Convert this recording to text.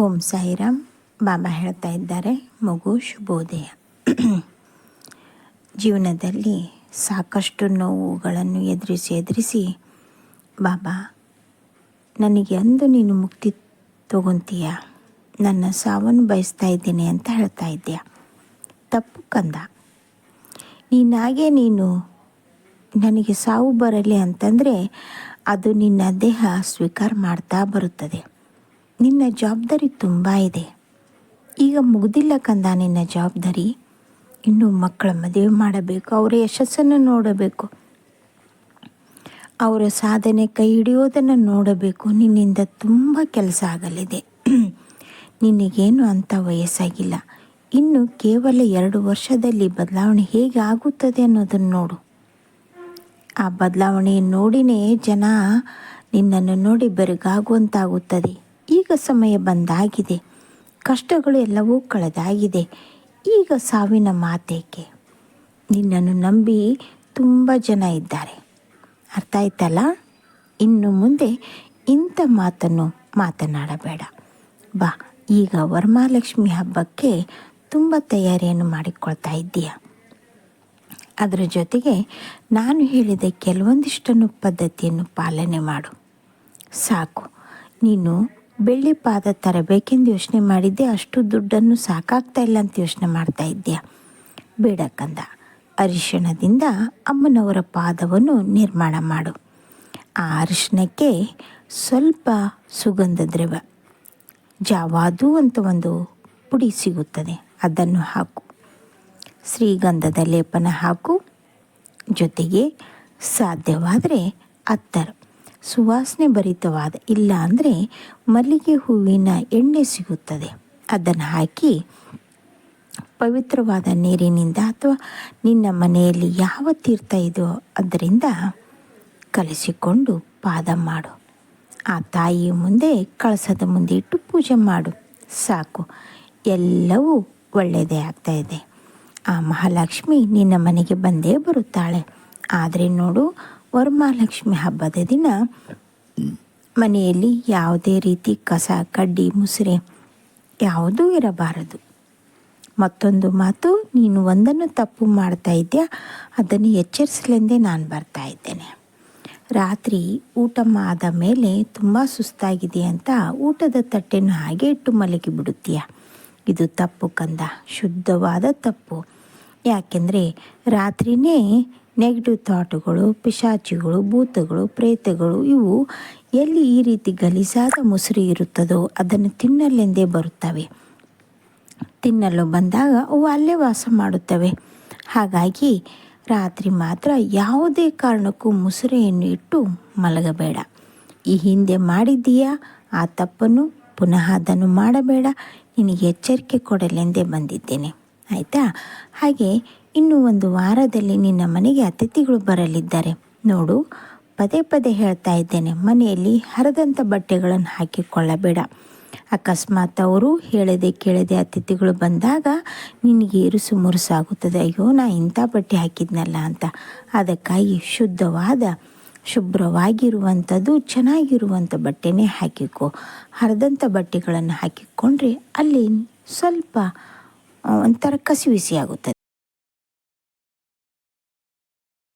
ಓಂ ಸಾಯಿರಾಮ್. ಬಾಬಾ ಹೇಳ್ತಾ ಇದ್ದಾರೆ, ಮಗು ಶುಭೋದಯ. ಜೀವನದಲ್ಲಿ ಸಾಕಷ್ಟು ನೋವುಗಳನ್ನು ಎದುರಿಸಿ ಬಾಬಾ ನನಗೆ ಅಂದು ನೀನು ಮುಕ್ತಿ ತಗೊಂತೀಯ, ನನ್ನ ಸಾವನ್ನು ಬಯಸ್ತಾ ಇದ್ದೀನಿ ಅಂತ ಹೇಳ್ತಾ ಇದ್ದೀಯ. ತಪ್ಪು ಕಂದ. ನೀನು ನನಗೆ ಸಾವು ಬರಲಿ ಅಂತಂದರೆ ಅದು ನಿನ್ನ ದೇಹ ಸ್ವೀಕಾರ ಮಾಡ್ತಾ ಬರುತ್ತದೆ. ನಿನ್ನ ಜವಾಬ್ದಾರಿ ತುಂಬ ಇದೆ. ಈಗ ಮುಗ್ದಿಲ್ಲ ಕಂದ ನಿನ್ನ ಜವಾಬ್ದಾರಿ. ಇನ್ನು ಮಕ್ಕಳ ಮದುವೆ ಮಾಡಬೇಕು, ಅವರ ಯಶಸ್ಸನ್ನು ನೋಡಬೇಕು, ಅವರ ಸಾಧನೆ ಕೈ ಹಿಡಿಯೋದನ್ನು ನೋಡಬೇಕು. ನಿನ್ನಿಂದ ತುಂಬ ಕೆಲಸ ಆಗಲಿದೆ. ನಿನಗೇನು ಅಂಥ ವಯಸ್ಸಾಗಿಲ್ಲ. ಇನ್ನು ಕೇವಲ 2 ವರ್ಷದಲ್ಲಿ ಬದಲಾವಣೆ ಹೇಗೆ ಆಗುತ್ತದೆ ಅನ್ನೋದನ್ನು ನೋಡು. ಆ ಬದಲಾವಣೆ ನೋಡಿನೇ ಜನ ನಿನ್ನನ್ನು ನೋಡಿ ಬೆರಗಾಗುವಂತಾಗುತ್ತದೆ. ಈಗ ಸಮಯ ಬಂದಾಗಿದೆ. ಕಷ್ಟಗಳು ಎಲ್ಲವೂ ಕಳೆದಾಗಿದೆ. ಈಗ ಸಾವಿನ ಮಾತೇಕೆ? ನಿನ್ನನ್ನು ನಂಬಿ ತುಂಬ ಜನ ಇದ್ದಾರೆ. ಅರ್ಥ ಆಯ್ತಲ್ಲ? ಇನ್ನು ಮುಂದೆ ಇಂಥ ಮಾತನ್ನು ಮಾತನಾಡಬೇಡ. ಬಾ, ಈಗ ವರಮಹಾಲಕ್ಷ್ಮಿ ಹಬ್ಬಕ್ಕೆ ತುಂಬ ತಯಾರಿಯನ್ನು ಮಾಡಿಕೊಳ್ತಾ ಇದ್ದೀಯ. ಅದರ ಜೊತೆಗೆ ನಾನು ಹೇಳಿದ ಕೆಲವೊಂದಿಷ್ಟನ್ನು ಪದ್ಧತಿಯನ್ನು ಪಾಲನೆ ಮಾಡು. ಸಾಕು. ನೀನು ಬೆಳ್ಳಿ ಪಾದ ತರಬೇಕೆಂದು ಯೋಚನೆ ಮಾಡಿದ್ದೆ, ಅಷ್ಟು ದುಡ್ಡನ್ನು ಸಾಕಾಗ್ತಾ ಇಲ್ಲ ಅಂತ ಯೋಚನೆ ಮಾಡ್ತಾ ಇದ್ದೀಯ. ಬೇಡ ಕಂದ. ಅರಿಶಿಣದಿಂದ ಅಮ್ಮನವರ ಪಾದವನ್ನು ನಿರ್ಮಾಣ ಮಾಡು. ಆ ಅರಿಶಿಣಕ್ಕೆ ಸ್ವಲ್ಪ ಸುಗಂಧ ದ್ರವ್ಯ, ಜಾವಾದು ಅಂತ ಒಂದು ಪುಡಿ ಸಿಗುತ್ತದೆ, ಅದನ್ನು ಹಾಕು. ಶ್ರೀಗಂಧದ ಲೇಪನ ಹಾಕು. ಜೊತೆಗೆ ಸಾಧ್ಯವಾದರೆ ಅತ್ತರ್, ಸುವಾಸನೆ ಭರಿತವಾದ, ಇಲ್ಲ ಅಂದರೆ ಮಲ್ಲಿಗೆ ಹೂವಿನ ಎಣ್ಣೆ ಸಿಗುತ್ತದೆ, ಅದನ್ನು ಹಾಕಿ ಪವಿತ್ರವಾದ ನೀರಿನಿಂದ ಅಥವಾ ನಿನ್ನ ಮನೆಯಲ್ಲಿ ಯಾವ ತೀರ್ಥ ಇದೆಯೋ ಅದರಿಂದ ಕಲಿಸಿಕೊಂಡು ಪಾದ ಮಾಡು. ಆ ತಾಯಿಯ ಮುಂದೆ, ಕಳಸದ ಮುಂದೆ ಇಟ್ಟು ಪೂಜೆ ಮಾಡು. ಸಾಕು. ಎಲ್ಲವೂ ಒಳ್ಳೆಯದೇ ಆಗ್ತಾಯಿದೆ. ಆ ಮಹಾಲಕ್ಷ್ಮಿ ನಿನ್ನ ಮನೆಗೆ ಬಂದೇ ಬರುತ್ತಾಳೆ. ಆದರೆ ನೋಡು, ವರಮಹಾಲಕ್ಷ್ಮಿ ಹಬ್ಬದ ದಿನ ಮನೆಯಲ್ಲಿ ಯಾವುದೇ ರೀತಿ ಕಸ ಕಡ್ಡಿ ಮುಸುರೆ ಯಾವುದೂ ಇರಬಾರದು. ಮತ್ತೊಂದು ಮಾತು, ನೀನು ಒಂದನ್ನು ತಪ್ಪು ಮಾಡ್ತಾ ಇದ್ದೀಯ, ಅದನ್ನು ಎಚ್ಚರಿಸಲೆಂದೇ ನಾನು ಬರ್ತಾ ಇದ್ದೇನೆ. ರಾತ್ರಿ ಊಟ ಆದ ಮೇಲೆ ತುಂಬ ಸುಸ್ತಾಗಿದೆ ಅಂತ ಊಟದ ತಟ್ಟೆಯನ್ನು ಹಾಗೆ ಇಟ್ಟು ಮಲಗಿ ಬಿಡುತ್ತೀಯ. ಇದು ತಪ್ಪು ಕಂದ, ಶುದ್ಧವಾದ ತಪ್ಪು. ಯಾಕೆಂದರೆ ರಾತ್ರಿಯೇ ನೆಗೆಟಿವ್ ಥಾಟುಗಳು, ಪಿಶಾಚಿಗಳು, ಭೂತಗಳು, ಪ್ರೇತಗಳು ಇವು ಎಲ್ಲಿ ಈ ರೀತಿ ಗಲೀಜಾದ ಮುಸುರಿ ಇರುತ್ತದೋ ಅದನ್ನು ತಿನ್ನಲೆಂದೇ ಬರುತ್ತವೆ. ತಿನ್ನಲು ಬಂದಾಗ ಅವು ಅಲ್ಲೇ ವಾಸ ಮಾಡುತ್ತವೆ. ಹಾಗಾಗಿ ರಾತ್ರಿ ಮಾತ್ರ ಯಾವುದೇ ಕಾರಣಕ್ಕೂ ಮುಸುರೆಯನ್ನು ಇಟ್ಟು ಮಲಗಬೇಡ. ಈ ಹಿಂದೆ ಮಾಡಿದ್ದೀಯಾ ಆ ತಪ್ಪನ್ನು, ಪುನಃ ಅದನ್ನು ಮಾಡಬೇಡ. ನಿನಗೆ ಎಚ್ಚರಿಕೆ ಕೊಡಲೆಂದೇ ಬಂದಿದ್ದೇನೆ, ಆಯಿತಾ? ಹಾಗೆ ಇನ್ನು 1 ವಾರದಲ್ಲಿ ನಿನ್ನ ಮನೆಗೆ ಅತಿಥಿಗಳು ಬರಲಿದ್ದಾರೆ. ನೋಡು, ಪದೇ ಪದೇ ಹೇಳ್ತಾ ಇದ್ದೇನೆ, ಮನೆಯಲ್ಲಿ ಹರಿದಂಥ ಬಟ್ಟೆಗಳನ್ನು ಹಾಕಿಕೊಳ್ಳಬೇಡ. ಅಕಸ್ಮಾತ್ ಅವರು ಹೇಳದೆ ಕೇಳದೆ ಅತಿಥಿಗಳು ಬಂದಾಗ ನಿನಗೆ ಇರುಸು ಮುರುಸಾಗುತ್ತದೆ. ಅಯ್ಯೋ, ನಾ ಇಂಥ ಬಟ್ಟೆ ಹಾಕಿದ್ನಲ್ಲ ಅಂತ. ಅದಕ್ಕಾಗಿ ಶುದ್ಧವಾದ, ಶುಭ್ರವಾಗಿರುವಂಥದ್ದು, ಚೆನ್ನಾಗಿರುವಂಥ ಬಟ್ಟೆನೇ ಹಾಕಿಕೊ. ಹರಿದಂಥ ಬಟ್ಟೆಗಳನ್ನು ಹಾಕಿಕೊಂಡ್ರೆ ಅಲ್ಲಿ ಸ್ವಲ್ಪ ಒಂಥರ ಕಸಿವಿಸಿ ಆಗುತ್ತದೆ.